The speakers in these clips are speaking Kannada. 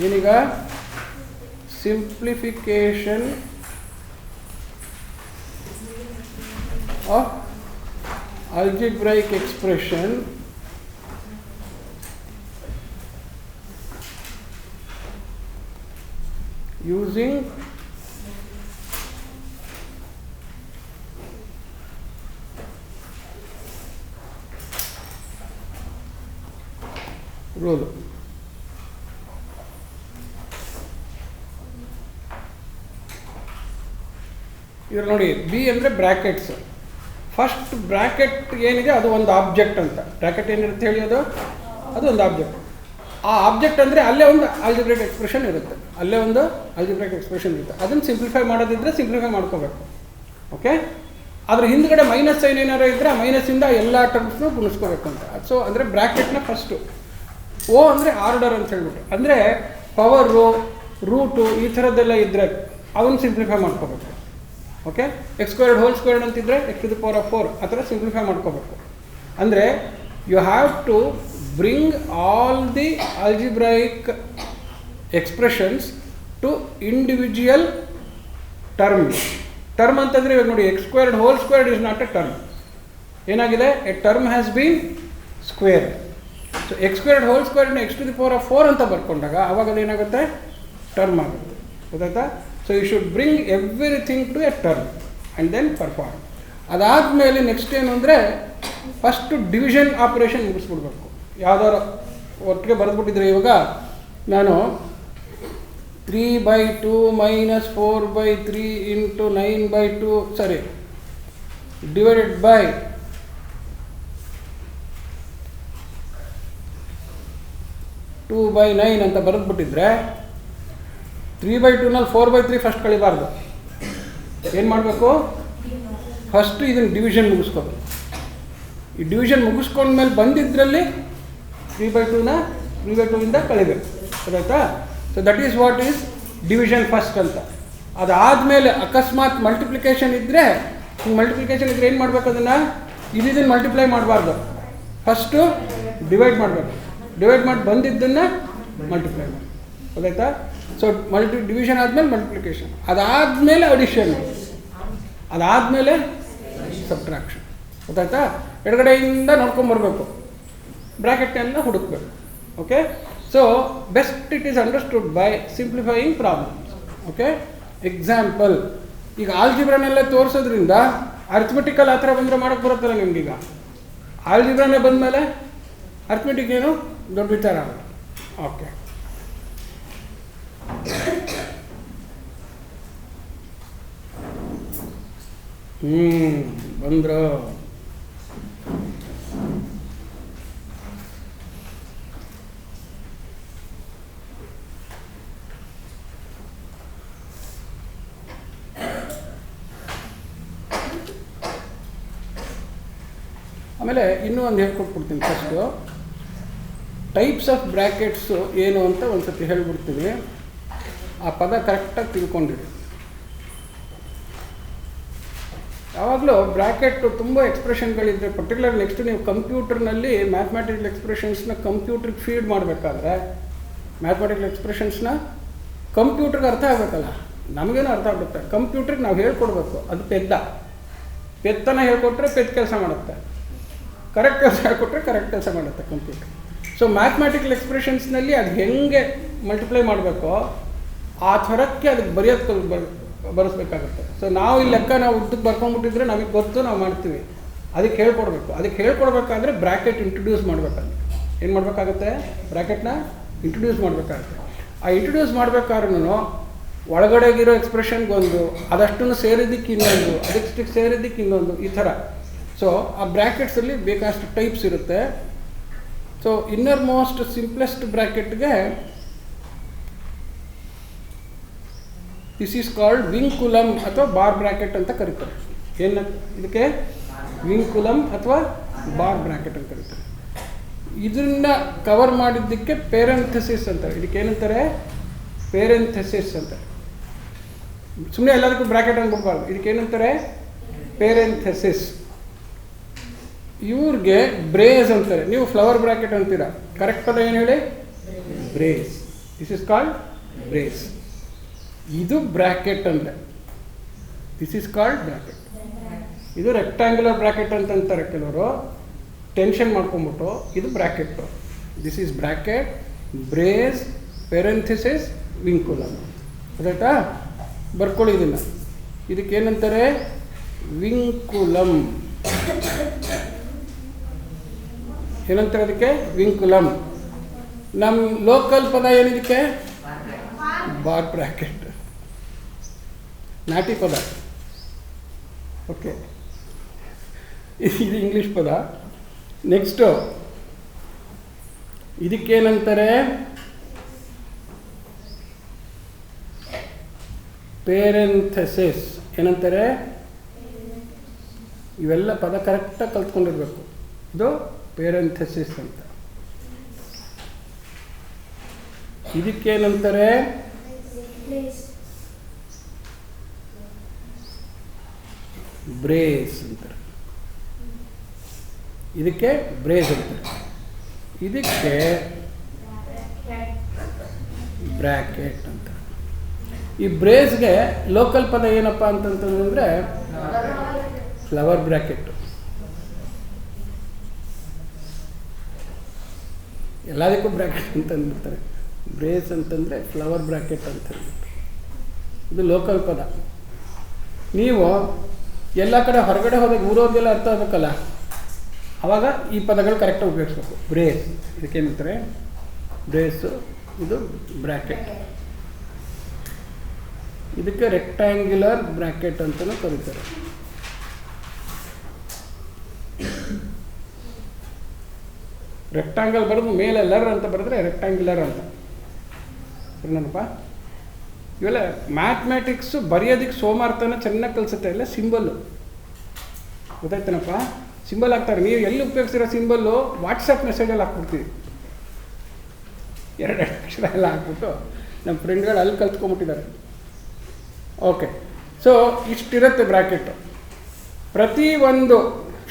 ಏನೀಗ simplification of algebraic expression using rule. ಇದ್ರ ನೋಡಿ ಬಿ ಅಂದರೆ ಬ್ರ್ಯಾಕೆಟ್ಸ್. ಫಸ್ಟ್ ಬ್ರ್ಯಾಕೆಟ್ ಏನಿದೆ ಅದು ಒಂದು ಆಬ್ಜೆಕ್ಟ್ ಅಂತ. ಬ್ರ್ಯಾಕೆಟ್ ಏನಿರುತ್ತೆ ಹೇಳಿ, ಅದು ಒಂದು ಆಬ್ಜೆಕ್ಟ್. ಆ ಆಬ್ಜೆಕ್ಟ್ ಅಂದರೆ ಅಲ್ಲೇ ಒಂದು ಆಲ್ಜಿಬ್ರಿಕ್ ಎಕ್ಸ್ಪ್ರೆಷನ್ ಇರುತ್ತೆ, ಅಲ್ಲೇ ಒಂದು ಆಲ್ಜಿಬ್ರಿಕ್ ಎಕ್ಸ್ಪ್ರೆಷನ್ ಇರುತ್ತೆ. ಅದನ್ನು ಸಿಂಪ್ಲಿಫೈ ಮಾಡೋದಿದ್ರೆ ಸಿಂಪ್ಲಿಫೈ ಮಾಡ್ಕೋಬೇಕು. ಓಕೆ, ಅದ್ರ ಹಿಂದ್ಗಡೆ ಮೈನಸ್ ಸೈನ್ ಏನಾರು ಇದ್ದರೆ ಆ ಮೈನಸ್ಸಿಂದ ಎಲ್ಲ ಟರ್ಮ್ಸ್ನು ಗುಣಿಸ್ಕೋಬೇಕು ಅಂತ. ಸೊ ಅಂದರೆ ಬ್ರ್ಯಾಕೆಟ್ನ ಫಸ್ಟು. ಓ ಅಂದರೆ ಆರ್ಡರ್ ಅಂತ ಹೇಳ್ಬಿಟ್ಟು, ಅಂದರೆ ಪವರು, ರೂಟು ಈ ಥರದ್ದೆಲ್ಲ ಇದ್ದರೆ ಅವನ್ನ ಸಿಂಪ್ಲಿಫೈ ಮಾಡ್ಕೋಬೇಕು. ಓಕೆ, x² ಅಂತಿದ್ರೆ x⁴ ಆ ಥರ ಸಿಂಪ್ಲಿಫೈ ಮಾಡ್ಕೋಬೇಕು. ಅಂದರೆ you have to bring all the algebraic expressions to individual term ಅಂತಂದರೆ ಇವಾಗ ನೋಡಿ x² is not a term. ಏನಾಗಿದೆ, a term has been square. So x² x⁴ ಅಂತ ಬರ್ಕೊಂಡಾಗ ಅವಾಗ ಅದೇನಾಗುತ್ತೆ, ಟರ್ಮ್ ಆಗುತ್ತೆ. ಗೊತ್ತಾಯ್ತಾ? So you should bring everything to a term and then perform. ಅದಾದಮೇಲೆ ನೆಕ್ಸ್ಟ್ ಏನು ಅಂದರೆ ಫಸ್ಟು ಡಿವಿಷನ್ ಆಪರೇಷನ್ ಮುಗಿಸ್ಬಿಡ್ಬೇಕು. ಯಾವುದಾದ್ರು ಒಟ್ಟಿಗೆ ಬರೆದ್ಬಿಟ್ಟಿದ್ರೆ ಇವಾಗ ನಾನು 3/2 - 4/3 × 9/2 ಡಿವೈಡೆಡ್ ಬೈ 2/9 ಅಂತ ಬರೆದ್ಬಿಟ್ಟಿದ್ರೆ 3/2ನಲ್ಲಿ 4/3 ಫಸ್ಟ್ ಕಳಿಬಾರ್ದು. ಏನು ಮಾಡಬೇಕು, ಫಸ್ಟು ಇದನ್ನು ಡಿವಿಷನ್ ಮುಗಿಸ್ಕೋಬೇಕು. ಈ ಡಿವಿಷನ್ ಮುಗಿಸ್ಕೊಂಡ್ಮೇಲೆ ಬಂದಿದ್ದರಲ್ಲಿ 3/2ಇಂದ ಕಳಿಬೇಕು. ಗೊತ್ತಾಯ್ತಾ? So that is what is division first ಅಂತ. ಅದಾದಮೇಲೆ ಅಕಸ್ಮಾತ್ ಮಲ್ಟಿಪ್ಲಿಕೇಶನ್ ಇದ್ದರೆ ಏನು ಮಾಡಬೇಕು, ಅದನ್ನು ಇದನ್ನು ಮಲ್ಟಿಪ್ಲೈ ಮಾಡಬಾರ್ದು, ಫಸ್ಟು ಡಿವೈಡ್ ಮಾಡಬೇಕು. ಡಿವೈಡ್ ಮಾಡಿ ಬಂದಿದ್ದನ್ನು ಮಲ್ಟಿಪ್ಲೈ ಮಾಡಿ. ಗೊತ್ತಾಯ್ತಾ? ಸೊ ಡಿವಿಷನ್ ಆದಮೇಲೆ ಮಲ್ಟಿಪ್ಲಿಕೇಶನ್, ಅದಾದಮೇಲೆ ಅಡಿಷನ್, ಅದಾದಮೇಲೆ ಸಬ್ಟ್ರಾಕ್ಷನ್. ಗೊತ್ತಾಯ್ತಾ? ಎಡಗಡೆಯಿಂದ ನೋಡ್ಕೊಂಬರ್ಬೇಕು, ಬ್ರ್ಯಾಕೆಟ್ನೆಲ್ಲ ಹುಡುಕಬೇಕು. Okay, so best it is understood by simplifying problems. Okay, example, ಈಗ ಆಲ್ಜಿಬ್ರಾನೆಲ್ಲ ತೋರಿಸೋದ್ರಿಂದ ಅರ್ಥಮೆಟಿಕಲ್ ಆ ಥರ ಬಂದರೆ ಮಾಡೋಕ್ಕೆ ಬರುತ್ತಲ್ಲ ನಿಮ್ಗೀಗ. ಆಲ್ಜಿಬ್ರಾನೇ ಬಂದಮೇಲೆ ಅರ್ಥಮೆಟಿಕ್ ಏನು ದೊಡ್ಡ ವಿಚಾರ ಆಗುತ್ತೆ. ಓಕೆ, ಬಂದ್ರು. ಆಮೇಲೆ ಇನ್ನೂ ಒಂದು ಹೇಳ್ಕೊಟ್ಬಿಡ್ತೀನಿ. ಫಸ್ಟು ಟೈಪ್ಸ್ ಆಫ್ ಬ್ರ್ಯಾಕೆಟ್ಸು ಏನು ಅಂತ ಒಂದು ಸತಿ ಹೇಳ್ಬಿಡ್ತೀನಿ. ಆ ಪದ ಕರೆಕ್ಟಾಗಿ ತಿಳ್ಕೊಂಡಿರಿ. ಯಾವಾಗಲೂ ಬ್ರ್ಯಾಕೆಟ್ ತುಂಬ ಎಕ್ಸ್ಪ್ರೆಷನ್ಗಳಿದ್ದರೆ, ಪರ್ಟಿಕ್ಯುಲರ್ ನೆಕ್ಸ್ಟ್ ನೀವು ಕಂಪ್ಯೂಟರ್ನಲ್ಲಿ ಮ್ಯಾಥಮೆಟಿಕಲ್ ಎಕ್ಸ್ಪ್ರೆಷನ್ಸ್ನ ಕಂಪ್ಯೂಟ್ರಿಗೆ ಫೀಡ್ ಮಾಡಬೇಕಾದ್ರೆ ಮ್ಯಾಥಮೆಟಿಕಲ್ ಎಕ್ಸ್ಪ್ರೆಷನ್ಸ್ನ ಕಂಪ್ಯೂಟ್ರಿಗೆ ಅರ್ಥ ಆಗಬೇಕಲ್ಲ. ನಮಗೇನೋ ಅರ್ಥ ಆಗುತ್ತೆ, ಕಂಪ್ಯೂಟ್ರಿಗೆ ನಾವು ಹೇಳ್ಕೊಡ್ಬೇಕು. ಅದು ಪೆತ್ತನ ಹೇಳ್ಕೊಟ್ರೆ ಕೆಲಸ ಮಾಡುತ್ತೆ, ಕರೆಕ್ಟ್ ಕೆಲಸ ಹೇಳ್ಕೊಟ್ರೆ ಕರೆಕ್ಟ್ ಕೆಲಸ ಮಾಡುತ್ತೆ ಕಂಪ್ಯೂಟರ್. ಸೊ ಮ್ಯಾಥಮೆಟಿಕಲ್ ಎಕ್ಸ್ಪ್ರೆಷನ್ಸ್ನಲ್ಲಿ ಅದು ಹೆಂಗೆ ಮಲ್ಟಿಪ್ಲೈ ಮಾಡಬೇಕೋ ಆ ಥರಕ್ಕೆ ಅದಕ್ಕೆ ಬರೆಸ್ಬೇಕಾಗುತ್ತೆ. ಸೊ ನಾವು ಈ ಲೆಕ್ಕ ನಾವು ಉದ್ದಕ್ಕೆ ಬರ್ಕೊಂಡ್ಬಿಟ್ಟಿದ್ರೆ ನಮಗೆ ಗೊತ್ತು, ನಾವು ಮಾಡ್ತೀವಿ. ಅದಕ್ಕೆ ಹೇಳ್ಕೊಡ್ಬೇಕು. ಅದಕ್ಕೆ ಹೇಳ್ಕೊಡ್ಬೇಕಾದ್ರೆ ಬ್ರ್ಯಾಕೆಟ್ ಇಂಟ್ರೊಡ್ಯೂಸ್ ಮಾಡಬೇಕಾಗುತ್ತೆ. ಏನು ಮಾಡಬೇಕಾಗುತ್ತೆ, ಬ್ರ್ಯಾಕೆಟ್ನ ಇಂಟ್ರೊಡ್ಯೂಸ್ ಮಾಡಬೇಕಾಗುತ್ತೆ. ಆ ಇಂಟ್ರೊಡ್ಯೂಸ್ ಮಾಡಬೇಕಾದ್ರೂ ಒಳಗಡೆಗಿರೋ ಎಕ್ಸ್ಪ್ರೆಷನ್ಗೊಂದು, ಅದಷ್ಟನ್ನು ಸೇರಿದ್ದಕ್ಕೆ ಇನ್ನೊಂದು, ಅದಕ್ಕೆ ಸೇರಿದ್ದಕ್ಕೆ ಇನ್ನೊಂದು, ಈ ಥರ. ಸೊ ಆ ಬ್ರ್ಯಾಕೆಟ್ಸಲ್ಲಿ ಬೇಕಷ್ಟು ಟೈಪ್ಸ್ ಇರುತ್ತೆ. ಸೊ ಇನ್ನರ್ ಮೋಸ್ಟ್ ಸಿಂಪ್ಲೆಸ್ಟ್ ಬ್ರ್ಯಾಕೆಟ್ಗೆ ದಿಸ್ ಈಸ್ ಕಾಲ್ಡ್ ವಿಂಕುಲಮ್ ಅಥವಾ ಬಾರ್ ಬ್ರ್ಯಾಕೆಟ್ ಅಂತ ಕರೀತಾರೆ. ಏನು ಇದಕ್ಕೆ ವಿಂಕುಲಮ್ ಅಥವಾ ಬಾರ್ ಬ್ರ್ಯಾಕೆಟ್ ಅಂತ ಕರೀತಾರೆ. ಇದನ್ನ ಕವರ್ ಮಾಡಿದ್ದಕ್ಕೆ ಪೇರೆಂಥೆಸಿಸ್ ಅಂತಾರೆ. ಇದಕ್ಕೆ ಏನಂತಾರೆ, ಪೇರೆಂಥೆಸಿಸ್ ಅಂತಾರೆ. ಸುಮ್ಮನೆ ಎಲ್ಲದಕ್ಕೂ ಬ್ರ್ಯಾಕೆಟ್ ಅಂದ್ಬಿಡ್ಬಾರ್ದು. ಇದಕ್ಕೆ ಏನಂತಾರೆ, ಪೇರೆಂಥೆಸಿಸ್. ಇವ್ರಿಗೆ ಬ್ರೇಸ್ ಅಂತಾರೆ. ನೀವು ಫ್ಲವರ್ ಬ್ರ್ಯಾಕೆಟ್ ಅಂತೀರಾ, ಕರೆಕ್ಟ್ ಪದ ಏನು ಹೇಳಿ, brace. This is called brace. ಇದು ಬ್ರ್ಯಾಕೆಟ್ ಅಂದರೆ, ದಿಸ್ ಇಸ್ ಕಾಲ್ಡ್ ಬ್ರ್ಯಾಕೆಟ್. ಇದು ರೆಕ್ಟ್ಯಾಂಗ್ಯುಲರ್ ಬ್ರ್ಯಾಕೆಟ್ ಅಂತಂತಾರೆ ಕೆಲವರು, ಟೆನ್ಷನ್ ಮಾಡ್ಕೊಂಬಿಟ್ಟು. ಇದು bracket. This is bracket, brace, parenthesis, vinculum. ಗೊತ್ತಾಯ್ತಾ? ಬರ್ಕೊಳ್ಳಿ ಇದನ್ನು. ಇದಕ್ಕೇನಂತಾರೆ? ವಿಂಕುಲಮ್. ಏನಂತಾರೆ ಅದಕ್ಕೆ? ವಿಂಕುಲಮ್. ನಮ್ಮ ಲೋಕಲ್ ಪದ ಏನಿದಕ್ಕೆ? Bar bracket. ನಾಟಿ ಪದ. ಓಕೆ, ಇದು ಇಂಗ್ಲೀಷ್ ಪದ. ನೆಕ್ಸ್ಟು ಇದಕ್ಕೇನಂತಾರೆ? ಪೇರೆಂಥೆಸಿಸ್. ಏನಂತಾರೆ? ಇವೆಲ್ಲ ಪದ ಕರೆಕ್ಟಾಗಿ ಕಲ್ತ್ಕೊಂಡಿರ್ಬೇಕು. ಇದು ಪೇರೆಂಥೆಸಿಸ್ ಅಂತ. ಇದಕ್ಕೇನಂತಾರೆ? ಬ್ರೇಸ್ ಅಂತಾರೆ. ಇದಕ್ಕೆ ಬ್ರೇಸ್ ಅಂತಾರೆ. ಇದಕ್ಕೆ ಬ್ರ್ಯಾಕೆಟ್ ಅಂತ. ಈ ಬ್ರೇಸ್ಗೆ ಲೋಕಲ್ ಪದ ಏನಪ್ಪ ಅಂತಂತಂದರೆ ಫ್ಲವರ್ ಬ್ರ್ಯಾಕೆಟ್. ಎಲ್ಲದಕ್ಕೂ ಬ್ರ್ಯಾಕೆಟ್ ಅಂತ ಅಂದ್ಬಿಡ್ತಾರೆ. ಬ್ರೇಸ್ ಅಂತಂದರೆ ಫ್ಲವರ್ ಬ್ರ್ಯಾಕೆಟ್ ಅಂತ ಹೇಳ್ಬಿಟ್ಟು ಇದು ಲೋಕಲ್ ಪದ. ನೀವು ಎಲ್ಲ ಕಡೆ ಹೊರಗಡೆ ಹೋದಾಗ ಊರೋರಿಗೆಲ್ಲ ಅರ್ಥ ಆಗಬೇಕಲ್ಲ, ಆವಾಗ ಈ ಪದಗಳು ಕರೆಕ್ಟಾಗಿ ಉಪಯೋಗಿಸ್ಬೇಕು. ಬ್ರೇಸ್, ಇದಕ್ಕೇನಂತಾರೆ? ಬ್ರೇಸು. ಇದು ಬ್ರ್ಯಾಕೆಟ್. ಇದಕ್ಕೆ ರೆಕ್ಟ್ಯಾಂಗ್ಯುಲರ್ ಬ್ರ್ಯಾಕೆಟ್ ಅಂತಲೂ ಕರೀತಾರೆ. ರೆಕ್ಟ್ಯಾಂಗಲ್ ಬರೆದು ಮೇಲೆ ಲರ್ ಅಂತ ಬರೆದ್ರೆ ರೆಕ್ಟ್ಯಾಂಗ್ಯುಲರ್ ಅಂತ. ಏನಪ್ಪ ಇವೆಲ್ಲ ಮ್ಯಾಥ್ಮೆಟಿಕ್ಸು ಬರೆಯೋದಕ್ಕೆ ಸೋಮಾರ್ತನ ಚೆನ್ನಾಗಿ ಕಲಿಸುತ್ತೆ. ಎಲ್ಲ ಸಿಂಬಲ್ಲು, ಗೊತ್ತಾಯ್ತನಪ್ಪ? ಸಿಂಬಲ್ ಹಾಕ್ತಾರೆ. ನೀವು ಎಲ್ಲಿ ಉಪಯೋಗಿಸಿರೋ ಸಿಂಬಲ್ಲು ವಾಟ್ಸಪ್ ಮೆಸೇಜಲ್ಲಿ ಹಾಕ್ಬಿಡ್ತೀವಿ. ಎರಡೆರಡು ಅಕ್ಷರ ಎಲ್ಲ ಹಾಕ್ಬಿಟ್ಟು ನಮ್ಮ ಫ್ರೆಂಡ್ಗಳು ಅಲ್ಲಿ ಕಲ್ತ್ಕೊಂಡ್ಬಿಟ್ಟಿದ್ದಾರೆ. ಓಕೆ, ಸೊ ಇಷ್ಟಿರುತ್ತೆ ಬ್ರ್ಯಾಕೆಟು. ಪ್ರತಿ ಒಂದು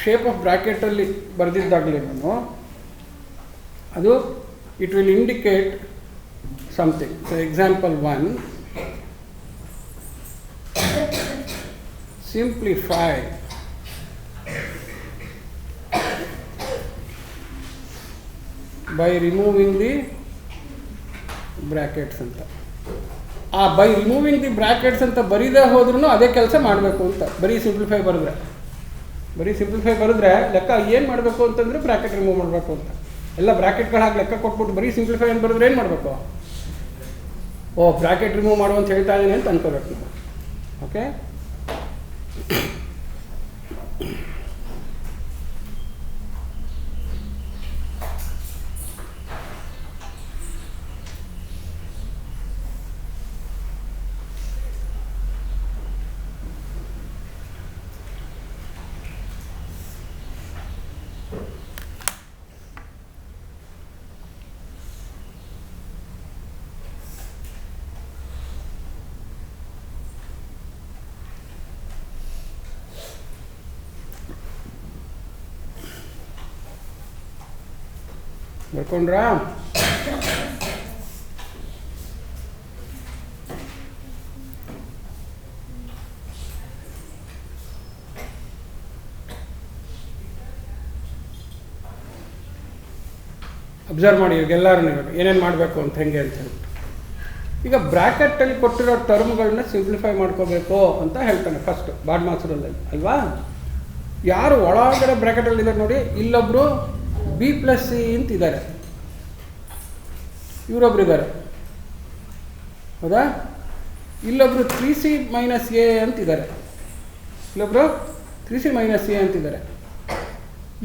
ಶೇಪ್ ಆಫ್ ಬ್ರ್ಯಾಕೆಟಲ್ಲಿ ಬರೆದಿದ್ದಾಗಲೇ ನಾನು ಅದು it will indicate something. So example 1, simplify by removing the brackets ಅಂತ. ಆ ಬೈ ರಿಮೂವಿಂಗ್ ದಿ ಬ್ರ್ಯಾಕೆಟ್ಸ್ ಅಂತ ಬರೀದೇ ಹೋದ್ರೂ ಅದೇ ಕೆಲಸ ಮಾಡಬೇಕು ಅಂತ. ಬರೀ ಸಿಂಪ್ಲಿಫೈ ಬರೆದ್ರೆ ಲೆಕ್ಕ ಏನು ಮಾಡಬೇಕು ಅಂತಂದರೆ ಬ್ರ್ಯಾಕೆಟ್ ರಿಮೂವ್ ಮಾಡಬೇಕು ಅಂತ. ಎಲ್ಲ ಬ್ರ್ಯಾಕೆಟ್ಗಳಾಗಿ ಲೆಕ್ಕ ಕೊಟ್ಬಿಟ್ಟು ಬರೀ ಸಿಂಪ್ಲಿಫೈ ಅಂತ ಬರೆದ್ರೆ ಏನು ಮಾಡಬೇಕು? ಓ, ಬ್ರ್ಯಾಕೆಟ್ ರಿಮೂವ್ ಮಾಡು ಅಂತ ಹೇಳ್ತಾ ಇದ್ದೀನಿ ಅಂತ ಅನ್ಕೋಬೇಕು ನಾವು. ಓಕೆ, ಬರ್ಕೊಂಡ್ರಾ? ಅಬ್ಸರ್ವ್ ಮಾಡಿ ಇವಾಗೆಲ್ಲರೂ ಏನೇನು ಮಾಡಬೇಕು ಅಂತ ಹೆಂಗೆ ಅಂತ ಹೇಳ್ಬಿಟ್ಟು. ಈಗ ಬ್ರ್ಯಾಕೆಟಲ್ಲಿ ಕೊಟ್ಟಿರೋ ಟರ್ಮ್ಗಳನ್ನ ಸಿಂಪ್ಲಿಫೈ ಮಾಡ್ಕೋಬೇಕು ಅಂತ ಹೇಳ್ತಾನೆ ಫಸ್ಟ್ ಬಾಡ್ ಮಾಸ್ಟರಲ್ಲಿ ಅಲ್ವಾ. ಯಾರು ಒಳಗಡೆ ಬ್ರ್ಯಾಕೆಟಲ್ಲಿದ್ದಾರೆ ನೋಡಿ, ಇಲ್ಲೊಬ್ಬರು B+C ಅಂತಿದ್ದಾರೆ, ಇವರೊಬ್ರು ಇದ್ದಾರೆ, ಹೌದಾ? ಇಲ್ಲೊಬ್ರು 3C - A ಅಂತಿದ್ದಾರೆ, ಇಲ್ಲೊಬ್ರು 3C - A ಅಂತಿದ್ದಾರೆ.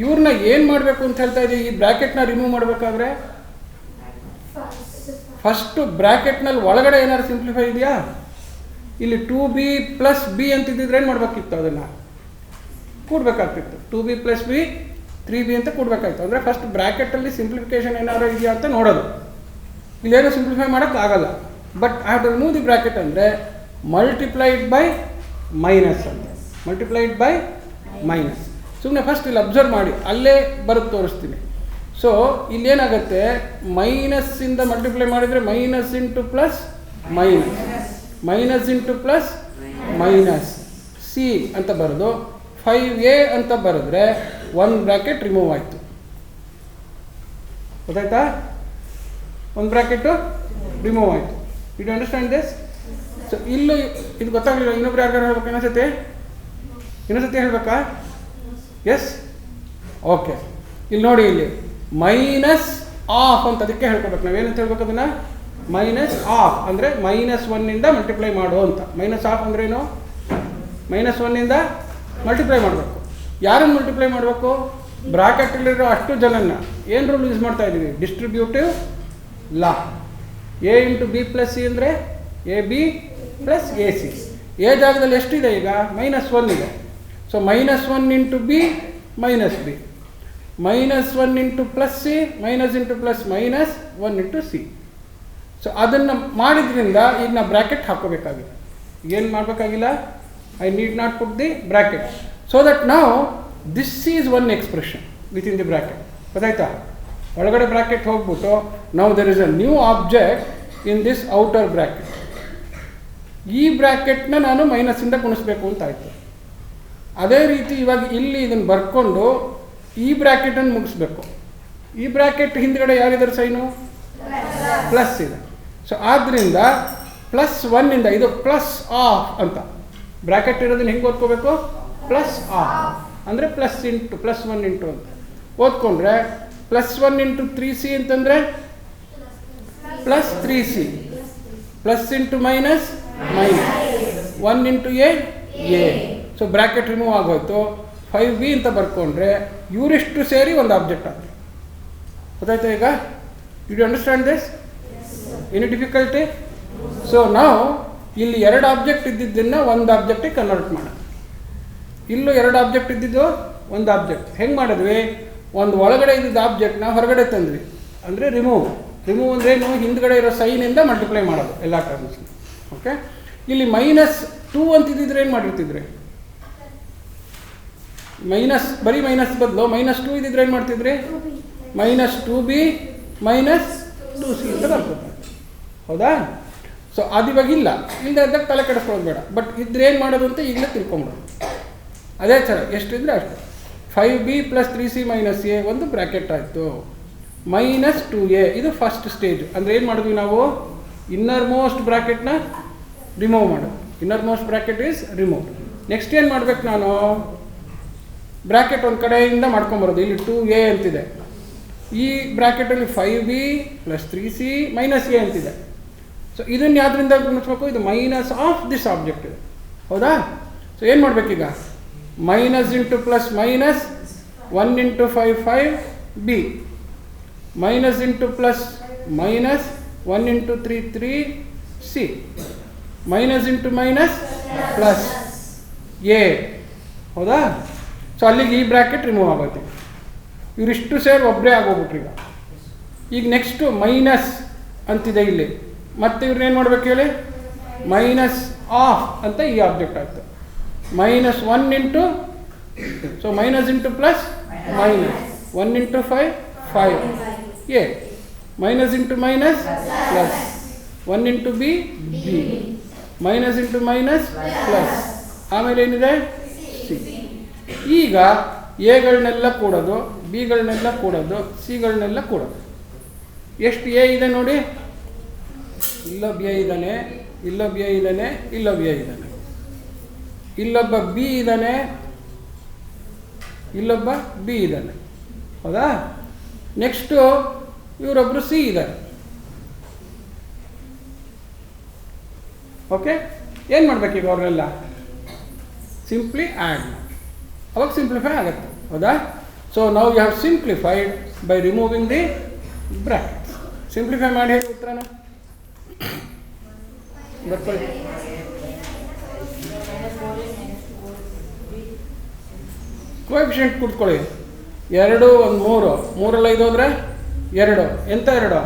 ಇವ್ರನ್ನ ಏನು ಮಾಡಬೇಕು ಅಂತ ಹೇಳ್ತಾ ಇದ್ದೀವಿ? ಈ ಬ್ರ್ಯಾಕೆಟ್ನ ರಿಮೂವ್ ಮಾಡಬೇಕಾದ್ರೆ ಫಸ್ಟು ಬ್ರ್ಯಾಕೆಟ್ನಲ್ಲಿ ಒಳಗಡೆ ಏನಾದ್ರು ಸಿಂಪ್ಲಿಫೈ ಇದೆಯಾ? ಇಲ್ಲಿ 2B + B ಅಂತಿದ್ದಿದ್ರೆ ಏನು ಮಾಡಬೇಕಿತ್ತು? ಅದನ್ನು ಕೂಡಬೇಕಾಗ್ತಿತ್ತು. 2B + B 3B ಅಂತ ಕೊಡಬೇಕಾಯ್ತು. ಅಂದರೆ ಫಸ್ಟ್ ಬ್ರ್ಯಾಕೆಟಲ್ಲಿ ಸಿಂಪ್ಲಿಫಿಕೇಶನ್ ಏನಾದ್ರು ಇದೆಯಾ ಅಂತ ನೋಡೋದು. ಇಲ್ಲೇನೋ ಸಿಂಪ್ಲಿಫೈ ಮಾಡೋಕ್ಕಾಗಲ್ಲ. But I have to remove the bracket ಅಂದರೆ ಮಲ್ಟಿಪ್ಲೈಡ್ ಬೈ ಮೈನಸ್ ಅಂತ. Multiplied by minus. ಸುಮ್ಮನೆ ಫಸ್ಟ್ ಇಲ್ಲಿ ಅಬ್ಸರ್ವ್ ಮಾಡಿ, ಅಲ್ಲೇ ಬರುತ್ತೆ ತೋರಿಸ್ತೀನಿ. ಸೊ ಇಲ್ಲೇನಾಗುತ್ತೆ, ಮೈನಸ್ಸಿಂದ ಮಲ್ಟಿಪ್ಲೈ ಮಾಡಿದರೆ minus into plus minus, minus into plus minus C ಅಂತ ಬರೆದು 5a ಅಂತ ಬರೆದ್ರೆ 1 ಬ್ರ್ಯಾಕೆಟ್ ರಿಮೂವ್ ಆಯಿತು. ಗೊತ್ತಾಯ್ತಾ? 1 ಬ್ರ್ಯಾಕೆಟು ರಿಮೂವ್ ಆಯಿತು. You understand this? ಸೊ ಇಲ್ಲೂ ಇದು ಗೊತ್ತಾಗಲಿಲ್ಲ, ಇನ್ನೊಬ್ರು ಯಾರು ಹೇಳ್ಬೇಕು? ಇನ್ನೊಂದ್ಸತಿ ಹೇಳಬೇಕಾ? S, okay. ಇಲ್ಲಿ ನೋಡಿ, ಇಲ್ಲಿ ಮೈನಸ್ ಆಫ್ ಅಂತ ಅದಕ್ಕೆ ಹೇಳ್ಕೊಬೇಕು. ನಾವೇನಂತ ಹೇಳ್ಬೇಕು ಅದನ್ನು? ಮೈನಸ್ ಆಫ್ ಅಂದರೆ -1 ಮಲ್ಟಿಪ್ಲೈ ಮಾಡು ಅಂತ. ಮೈನಸ್ ಆಫ್ ಅಂದ್ರೇನು? -1 ಮಲ್ಟಿಪ್ಲೈ ಮಾಡಬೇಕು. ಯಾರನ್ನು ಮಲ್ಟಿಪ್ಲೈ ಮಾಡಬೇಕು? ಬ್ರಾಕೆಟಲ್ಲಿರೋ ಅಷ್ಟು ಜನನ್ನ. ಏನು ರೂಲ್ ಯೂಸ್ ಮಾಡ್ತಾ ಇದ್ದೀವಿ? Distributive law. a into b plus c ಅಂದರೆ AB ಪ್ಲಸ್ AC. ಎ ಜಾಗದಲ್ಲಿ ಎಷ್ಟಿದೆ ಈಗ? -1 ಇದೆ. ಸೊ -1 into b minus b, -1 into plus c, minus into plus minus 1 into c. So ಅದನ್ನು ಮಾಡಿದ್ರಿಂದ ಈಗ ನಾವು ಬ್ರ್ಯಾಕೆಟ್ ಹಾಕೋಬೇಕಾಗಿದೆ. ಏನು ಮಾಡಬೇಕಾಗಿಲ್ಲ? I need not put the bracket. So that ನಾವು this is one expression with in the bracket. ಗೊತ್ತಾಯ್ತಾ? ಒಳಗಡೆ ಬ್ರ್ಯಾಕೆಟ್ ಹೋಗ್ಬಿಟ್ಟು ನಾವು there is a new object in this outer bracket. ಈ ಬ್ರ್ಯಾಕೆಟ್ನ ನಾನು ಮೈನಸ್ಸಿಂದ ಗುಣಿಸ್ಬೇಕು ಅಂತ ಆಯಿತು. ಅದೇ ರೀತಿ ಇವಾಗ ಇಲ್ಲಿ ಇದನ್ನು ಬರ್ಕೊಂಡು ಈ ಬ್ರ್ಯಾಕೆಟನ್ನು ಮುಗಿಸ್ಬೇಕು. ಈ ಬ್ರ್ಯಾಕೆಟ್ ಹಿಂದ್ಗಡೆ ಯಾರಿದ್ದಾರೆ ಸೈನು? ಪ್ಲಸ್ ಇದೆ. ಸೊ ಆದ್ದರಿಂದ +1 ಇದು ಪ್ಲಸ್ ಆಫ್ ಅಂತ ಬ್ರ್ಯಾಕೆಟ್ ಇರೋದನ್ನ ಹೆಂಗೆ ಓದ್ಕೋಬೇಕು? ಪ್ಲಸ್ ಆಫ್ ಅಂದರೆ +1 ಇಂಟು ಅಂತ ಓದ್ಕೊಂಡ್ರೆ +1 ಇಂಟು 3c ಅಂತಂದರೆ +3c, plus into minus minus 1 into A. So bracket remove ಆಗೋಯ್ತು. 5b ಅಂತ ಬರ್ಕೊಂಡ್ರೆ ಇವರಿಷ್ಟು ಸೇರಿ ಒಂದು ಆಬ್ಜೆಕ್ಟ್ ಆಗುತ್ತೆ. ಗೊತ್ತಾಯ್ತಾ ಈಗ? Did you understand this? Any difficulty? So ನಾವು ಇಲ್ಲಿ 2 ಆಬ್ಜೆಕ್ಟ್ ಇದ್ದಿದ್ದನ್ನು ಒಂದು ಆಬ್ಜೆಕ್ಟಿಗೆ ಕನ್ವರ್ಟ್ ಮಾಡೋಣ. ಇಲ್ಲೂ 2 ಆಬ್ಜೆಕ್ಟ್ ಇದ್ದಿದ್ದು ಒಂದು ಆಬ್ಜೆಕ್ಟ್. ಹೆಂಗೆ ಮಾಡಿದ್ವಿ? ಒಂದು ಒಳಗಡೆ ಇದ್ದಿದ್ದು ಆಬ್ಜೆಕ್ಟ್ನ ಹೊರಗಡೆ ತಂದ್ವಿ, ಅಂದರೆ ರಿಮೂವ್. ರಿಮೂವ್ ಅಂದ್ರೇನು? ಹಿಂದ್ಗಡೆ ಇರೋ ಸೈನಿಂದ ಮಲ್ಟಿಪ್ಲೈ ಮಾಡೋದು ಎಲ್ಲ ಟರ್ಮ್ಸ್. ಓಕೆ. ಇಲ್ಲಿ -2 ಅಂತಿದ್ದಿದ್ರೆ ಏನು ಮಾಡಿರ್ತಿದ್ರಿ? ಬರೀ ಮೈನಸ್ ಬದಲು -2 ಇದ್ದಿದ್ರೆ ಏನು ಮಾಡ್ತಿದ್ರಿ? -2b -2c ಅಂತ ಬರ್ಕೊತಾರೆ. ಹೌದಾ? ಸೊ ಅದು ಇವಾಗಿಲ್ಲ. ಇಲ್ಲದಾಗ ತಲೆ ಕೆಡಿಸ್ಕೊಳ್ಳೋದು ಬೇಡ. ಬಟ್ ಇದ್ರೆ ಏನು ಮಾಡೋದು ಅಂತ ಈಗಲೇ ತಿಳ್ಕೊಂಬಿಡೋದು. ಅದೇ ಥರ ಎಷ್ಟಿದ್ರೆ ಅಷ್ಟು. 5b + 3c - a ಒಂದು ಬ್ರ್ಯಾಕೆಟ್ ಆಯಿತು. -2a ಇದು ಫಸ್ಟ್ ಸ್ಟೇಜ್. ಅಂದರೆ ಏನು ಮಾಡಿದ್ವಿ ನಾವು? ಇನ್ನರ್ ಮೋಸ್ಟ್ ಬ್ರ್ಯಾಕೆಟ್ನ ರಿಮೂವ್ ಮಾಡೋದು. Inner most bracket is remove. Next ಏನು ಮಾಡಬೇಕು? ನಾನು ಬ್ರ್ಯಾಕೆಟ್ ಒಂದು ಕಡೆಯಿಂದ ಮಾಡ್ಕೊಂಬರೋದು. ಇಲ್ಲಿ 2a ಅಂತಿದೆ. ಈ ಬ್ರ್ಯಾಕೆಟಲ್ಲಿ 5b + 3c - a ಅಂತಿದೆ. ಸೊ ಇದನ್ನು ಯಾವ್ದ್ರಿಂದ ಗುಣಿಸ್ಬೇಕು? ಇದು ಮೈನಸ್ ಆಫ್ ದಿಸ್ ಆಬ್ಜೆಕ್ಟ್ ಇದೆ. ಹೌದಾ? ಸೊ ಏನು ಮಾಡಬೇಕೀಗ? Minus into plus minus 1 into 5 5b, minus into plus minus 1 into 3 3c, minus into minus plus a. ಹೌದಾ? ಸೊ ಅಲ್ಲಿಗೆ ಈ ಬ್ರ್ಯಾಕೆಟ್ ರಿಮೂವ್ ಆಗುತ್ತೆ. ಇವರಿಷ್ಟು ಸೇರಿ ಒಬ್ಬರೇ ಆಗೋಗ್ಬಿಟ್ರು. ಈಗ ನೆಕ್ಸ್ಟು ಮೈನಸ್ ಅಂತಿದೆ ಇಲ್ಲಿ. ಮತ್ತೆ ಇವ್ರನ್ನೇನು ಮಾಡ್ಬೇಕು ಹೇಳಿ? ಮೈನಸ್ ಆಫ್ ಅಂತ ಈ ಆಬ್ಜೆಕ್ಟ್ ಆಯಿತು. -1 into, so minus into plus minus 1 into 5 5a, minus into minus plus 1 into b b, minus into minus plus, ಆಮೇಲೆ ಏನಿದೆ? c. ಈಗ ಎಗಳನ್ನೆಲ್ಲ ಕೂಡೋದು, ಬಿಗಳನ್ನೆಲ್ಲ ಕೂಡೋದು, ಸಿಗಳನ್ನೆಲ್ಲ ಕೂಡೋದು. ಎಷ್ಟು ಎ ಇದೆ ನೋಡಿ? ಇಲ್ಲೊಬ್ಬ ಎ ಇದ್ದಾನೆ, ಇಲ್ಲೊಬ್ಬ ಎ ಇದ್ದಾನೆ, ಇಲ್ಲೊಬ್ಬ ಎ ಇದ್ದಾನೆ, ಇಲ್ಲೊಬ್ಬ ಬಿ ಇದ್ದಾನೆ, ಇಲ್ಲೊಬ್ಬ ಬಿ ಇದ್ದಾನೆ. ಹೌದಾ? ನೆಕ್ಸ್ಟು ಇವರೊಬ್ಬರು ಸಿ ಇದ್ದಾರೆ. ಓಕೆ. ಏನು ಮಾಡಬೇಕೀಗ? ಅವ್ರನ್ನೆಲ್ಲ ಸಿಂಪ್ಲಿ ಆ್ಯಡ್ ಮಾಡಿ, ಅವಾಗ ಸಿಂಪ್ಲಿಫೈ ಆಗುತ್ತೆ. ಹೌದಾ? ಸೊ ನಾವು you have simplified by removing the brackets. Simplify ಮಾಡಿ ಹೇಳಿ ಉತ್ತರನ ಬರ್ಕೊಳ್ಳಿ. ಕೋಎಫಿಷಿಯಂಟ್ ಕೂತ್ಕೊಳ್ಳಿ. 2 1 3, 3 5 ಹೋದರೆ 2. ಎಂತ 2?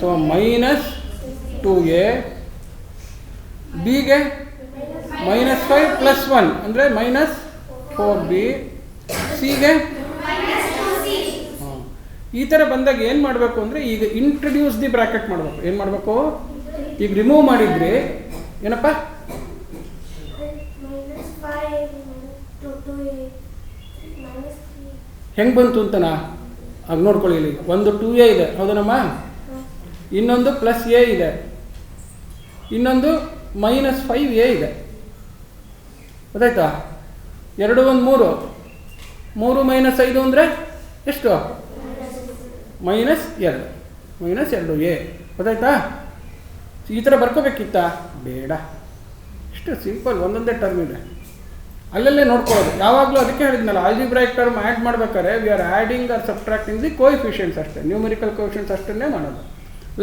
ಸೊ -2a, ಬಿಗೆ -5 + 1 ಅಂದರೆ -4b, ಸಿಗೆ ಈ ಥರ ಬಂದಾಗ ಏನು ಮಾಡಬೇಕು ಅಂದರೆ ಈಗ ಇಂಟ್ರಡ್ಯೂಸ್ ದಿ ಬ್ರ್ಯಾಕೆಟ್ ಮಾಡಬೇಕು. ಏನು ಮಾಡಬೇಕು? ಈಗ ರಿಮೂವ್ ಮಾಡಿದ್ರಿ ಏನಪ್ಪ? ಹೆಂಗೆ ಬಂತು ಅಂತನಾ ಆಗ ನೋಡ್ಕೊಳ್ಳಿ. ಇಲ್ಲಿ ಒಂದು 2a ಇದೆ ಹೌದನಮ್ಮ, ಇನ್ನೊಂದು +a ಇದೆ, ಇನ್ನೊಂದು -5a ಇದೆ. ಗೊತ್ತಾಯ್ತಾ? 2 1 3 3 -5 ಅಂದರೆ ಎಷ್ಟು? -2 -2a. ಗೊತ್ತಾಯ್ತಾ? ಈ ಥರ ಬರ್ಕೋಬೇಕಿತ್ತಾ? ಬೇಡ, ಇಷ್ಟು ಸಿಂಪಲ್, ಒಂದೊಂದೇ ಟರ್ಮ್ ಇದೆ, ಅಲ್ಲಲ್ಲೇ ನೋಡ್ಕೊಳ್ಳೋದು. ಯಾವಾಗಲೂ ಅದಕ್ಕೆ ಹೇಳಿದ್ನಲ್ಲ, ಆಲ್ಜಿಬ್ರಾಯಿಕ್ ಟರ್ಮ್ ಆ್ಯಡ್ ಮಾಡ್ಬೇಕಾದ್ರೆ we are adding or subtracting the coefficients ಅಷ್ಟೇ, ನ್ಯೂಮರಿಕಲ್ ಕೋಎಫಿಷಿಯೆಂಟ್ಸ್ ಅಷ್ಟನ್ನೇ ಮಾಡೋದು.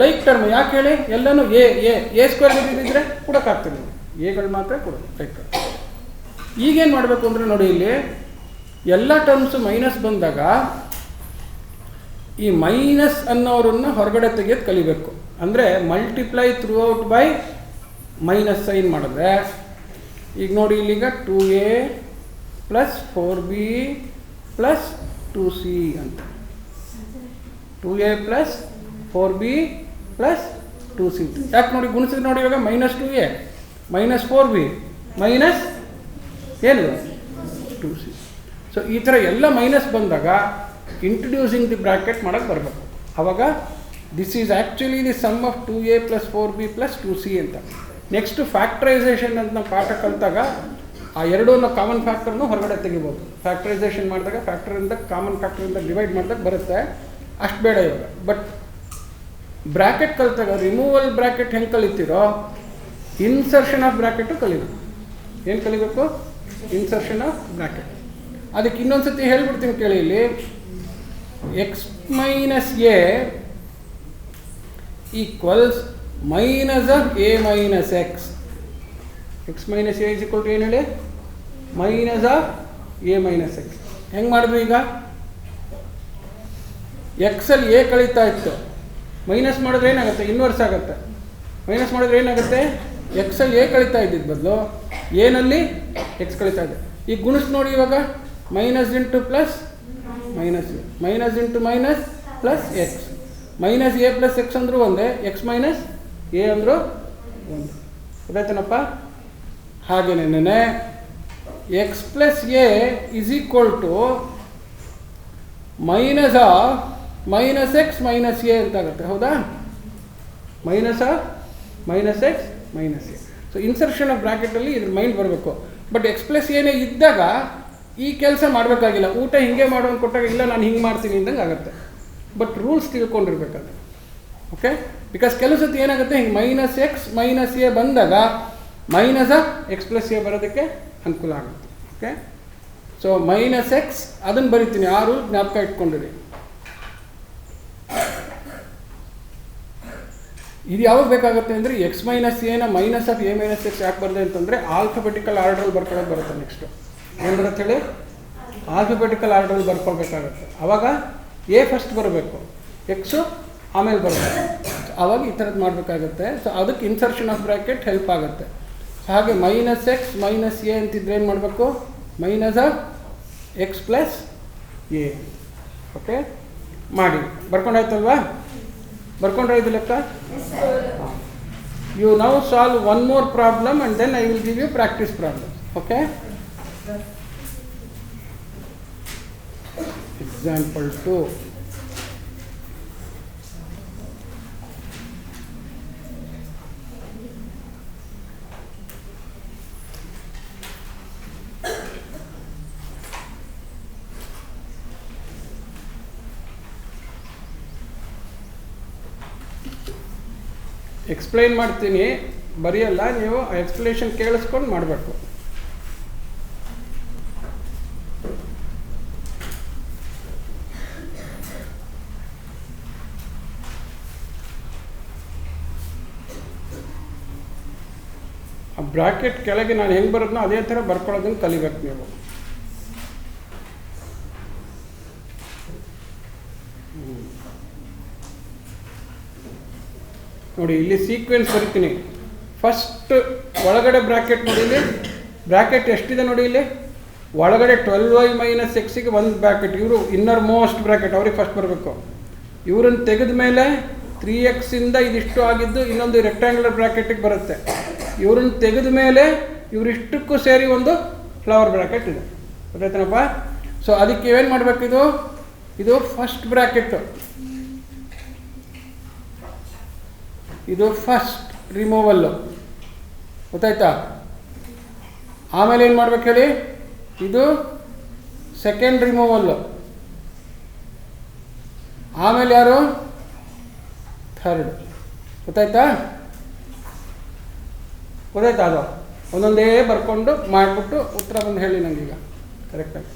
ಲೈಕ್ ಟರ್ಮ್ ಯಾಕೆ ಹೇಳಿ? ಎಲ್ಲನೂ ಎ ಸ್ಕ್ವೇರ್ ಇದ್ದಿದ್ರೆ ಕೊಡೋಕ್ಕಾಗ್ತದೆ, ಎಗಳು ಮಾತ್ರ ಕೊಡೋದು ಲೈಕ್ ಟರ್ಮ್. ಈಗೇನು ಮಾಡಬೇಕು ಅಂದರೆ ನೋಡಿ, ಇಲ್ಲಿ ಎಲ್ಲ ಟರ್ಮ್ಸು ಮೈನಸ್ ಬಂದಾಗ ಈ ಮೈನಸ್ ಅನ್ನೋರನ್ನ ಹೊರಗಡೆ ತೆಗೆಯೋದು ಕಲಿಬೇಕು. ಅಂದರೆ multiply throughout by minus sign ಮಾಡಿದ್ರೆ ಈಗ ನೋಡಿ, ಇಲ್ಲಿಗ 2a + 4b + 2c ಅಂತ, 2a + 4b + 2c. ಯಾಕೆ ನೋಡಿ ಗುಣಿಸಿದ್ರೆ ನೋಡಿ, ಇವಾಗ -2a -4b ಮೈನಸ್ ಏನು 2c. ಸೊ ಈ ಥರ ಎಲ್ಲ ಮೈನಸ್ ಬಂದಾಗ ಇಂಟ್ರಡ್ಯೂಸಿಂಗ್ ದಿ ಬ್ರ್ಯಾಕೆಟ್ ಮಾಡೋಕ್ಕೆ ಬರಬೇಕು. ಆವಾಗ this is actually the sum of 2a + 4b + 2c ಅಂತ. ನೆಕ್ಸ್ಟು ಫ್ಯಾಕ್ಟ್ರೈಸೇಷನ್ ಅಂತ ನಾವು ಪಾಠ ಕಲಿತಾಗ ಆ ಎರಡೂ ಕಾಮನ್ ಫ್ಯಾಕ್ಟರ್ನು ಹೊರಗಡೆ ತೆಗಿಬೋದು. ಫ್ಯಾಕ್ಟ್ರೈಸೇಷನ್ ಮಾಡಿದಾಗ ಫ್ಯಾಕ್ಟರಿಂದ ಕಾಮನ್ ಫ್ಯಾಕ್ಟರಿಂದ ಡಿವೈಡ್ ಮಾಡಿದಾಗ ಬರುತ್ತೆ, ಅಷ್ಟು ಬೇಡ ಇವಾಗ. ಬಟ್ ಬ್ರ್ಯಾಕೆಟ್ ಕಲಿತಾಗ ರಿಮೂವಲ್ ಬ್ರ್ಯಾಕೆಟ್ ಹೆಂಗೆ ಕಲಿತೀರೋ ಇನ್ಸರ್ಷನ್ ಆಫ್ ಬ್ರ್ಯಾಕೆಟು ಕಲಿಬೇಕು. ಏನು ಕಲಿಬೇಕು? Insertion of bracket. ಅದಕ್ಕೆ ಇನ್ನೊಂದು ಸತಿ ಹೇಳ್ಬಿಡ್ತೀನಿ ಕೇಳಿ. ಇಲ್ಲಿ x - a equals -a - x. x - a ಏನು ಹೇಳಿ? -a - x. ಹೆಂಗೆ ಮಾಡಿದ್ವಿ? ಈಗ ಎಕ್ಸಲ್ಲಿ a ಕಳೀತಾ ಇತ್ತು, ಮೈನಸ್ ಮಾಡಿದ್ರೆ ಏನಾಗುತ್ತೆ? ಇನ್ವರ್ಸ್ ಆಗುತ್ತೆ. ಮೈನಸ್ ಮಾಡಿದ್ರೆ ಏನಾಗುತ್ತೆ? ಎಕ್ಸಲ್ಲಿ a ಕಳೀತಾ ಇದ್ದಿದ್ದು ಬದಲು ಏನಲ್ಲಿ x ಕಳೀತಾ ಇದೆ. ಈಗ ಗುಣಿಸ್ ನೋಡಿ, ಇವಾಗ -× +, -× -x, -a + x ಅಂದರೂ ಒಂದೇ, x - a ಅಂದರೂ ಒಂದು. ಗೊತ್ತಾಯ್ತೇನಪ್ಪ? ಹಾಗೇನೇ x + a is equal to -x - a ಅಂತಾಗುತ್ತೆ. ಹೌದಾ? -x - a. So insertion of ಬ್ರ್ಯಾಕೆಟಲ್ಲಿ ಇದ್ರ ಮೈಂಡ್ ಬರಬೇಕು. ಬಟ್ x + a ಇದ್ದಾಗ ಈ ಕೆಲಸ ಮಾಡಬೇಕಾಗಿಲ್ಲ. ಊಟ ಹಿಂಗೆ ಮಾಡೋದು ಕೊಟ್ಟಾಗ ಇಲ್ಲ ನಾನು ಹಿಂಗೆ ಮಾಡ್ತೀನಿ ಅಂದಂಗೆ ಆಗುತ್ತೆ. ಬಟ್ ರೂಲ್ಸ್ ತಿಳ್ಕೊಂಡಿರ್ಬೇಕಾದ್ರೆ, ಓಕೆ? ಬಿಕಾಸ್ ಕೆಲವು ಸತಿ ಏನಾಗುತ್ತೆ, ಹಿಂಗೆ -x - a ಬಂದಾಗ -x + a ಬರೋದಕ್ಕೆ ಅನುಕೂಲ ಆಗುತ್ತೆ. ಓಕೆ? ಸೊ -x ಅದನ್ನು ಬರಿತೀನಿ, ಆ ರೂಲ್ ಜ್ಞಾಪಕ ಇಟ್ಕೊಂಡಿರಿ. ಇದು ಯಾವಾಗ ಬೇಕಾಗುತ್ತೆ ಅಂದರೆ x - a ನ -a - x ಯಾಕೆ ಬರ್ತದೆ ಅಂತಂದರೆ ಆಲ್ಫಾಬೆಟಿಕಲ್ ಆರ್ಡ್ರಲ್ಲಿ ಬರ್ಕೊಳ್ಳೋದು ಬರುತ್ತೆ. ನೆಕ್ಸ್ಟು ಏನು ಬರುತ್ತೆ ಹೇಳಿ? ಆಲ್ಫಾಬೆಟಿಕಲ್ ಆರ್ಡ್ರಲ್ಲಿ ಬರ್ಕೊಳ್ಬೇಕಾಗತ್ತೆ. ಆವಾಗ a ಫಸ್ಟ್ ಬರಬೇಕು, ಎಕ್ಸು ಆಮೇಲೆ ಬರಬೇಕು. ಆವಾಗ ಈ ಥರದ್ದು ಮಾಡಬೇಕಾಗತ್ತೆ. ಸೊ ಅದಕ್ಕೆ ಇನ್ಸರ್ಷನ್ ಆಫ್ ಬ್ರ್ಯಾಕೆಟ್ ಹೆಲ್ಪ್ ಆಗುತ್ತೆ. ಹಾಗೆ -x - a ಅಂತಿದ್ರೆ ಏನು ಮಾಡಬೇಕು? -x + a. ಓಕೆ ಮಾಡಿ ಬರ್ಕೊಂಡಾಯ್ತಲ್ವಾ? ಬರ್ಕೊಂಡ್ರೆ ಇದು ಲೆಕ್ಕ. You now solve one more problem and then I will give you practice problem. Okay? Example 2. Explain ಮಾಡ್ತೀನಿ, ಬರೆಯಲ್ಲ, ನೀವು ಎಕ್ಸ್ಪ್ಲನೇಷನ್ ಕೇಳಿಸ್ಕೊಂಡು ಮಾಡಬೇಕು. ಆ ಬ್ರಾಕೆಟ್ ಕೆಳಗೆ ನಾನು ಹೆಂಗೆ ಬರೋದನ್ನ ಅದೇ ಥರ ಬರ್ಕೊಳ್ಳೋದನ್ನು ಕಲಿಬೇಕು ನೀವು. ನೋಡಿ ಇಲ್ಲಿ ಸೀಕ್ವೆನ್ಸ್ ಬರಿತೀನಿ. ಫಸ್ಟ್ ಒಳಗಡೆ ಬ್ರಾಕೆಟ್ ನೋಡಿ, ಇಲ್ಲಿ ಬ್ರಾಕೆಟ್ ಎಷ್ಟಿದೆ ನೋಡಿ, ಇಲ್ಲಿ ಒಳಗಡೆ 12y - x ಗೆ ಒಂದು ಬ್ರಾಕೆಟ್, ಇವರು ಇನ್ನರ್ ಮೋಸ್ಟ್ ಬ್ರಾಕೆಟ್, ಅವ್ರಿಗೆ ಫಸ್ಟ್ ಬರಬೇಕು. ಇವ್ರನ್ನ ತೆಗೆದ ಮೇಲೆ 3x ಇಂದ ಇದಿಷ್ಟು ಆಗಿದ್ದು ಇನ್ನೊಂದು ರೆಕ್ಟ್ಯಾಂಗ್ಯುಲರ್ ಬ್ರ್ಯಾಕೆಟಿಗೆ ಬರುತ್ತೆ. ಇವ್ರನ್ನ ತೆಗೆದ ಮೇಲೆ ಇವರಿಷ್ಟಕ್ಕೂ ಸೇರಿ ಒಂದು ಫ್ಲವರ್ ಬ್ರ್ಯಾಕೆಟ್ ಇದೆ. ಗೊತ್ತಾಯ್ತನಪ್ಪ? ಸೊ ಅದಕ್ಕೆ ಏನು ಮಾಡಬೇಕಿದು? ಇದು ಫಸ್ಟ್ ಬ್ರ್ಯಾಕೆಟ್, ಇದು ಫಸ್ಟ್ ರಿಮೂವಲ್ಲು. ಗೊತ್ತಾಯ್ತಾ? ಆಮೇಲೆ ಏನು ಮಾಡ್ಬೇಕು ಹೇಳಿ? ಇದು ಸೆಕೆಂಡ್ ರಿಮೂವಲ್ಲು. ಆಮೇಲೆ ಯಾರು? ಥರ್ಡ್. ಗೊತ್ತಾಯ್ತಾ? ಗೊತ್ತಾಯ್ತಾ? ಅದು ಒಂದೊಂದೇ ಬರ್ಕೊಂಡು ಮಾಡಿಬಿಟ್ಟು ಉತ್ತರ ಬಂದು ಹೇಳಿ ನನಗೀಗ ಕರೆಕ್ಟಾಗಿ.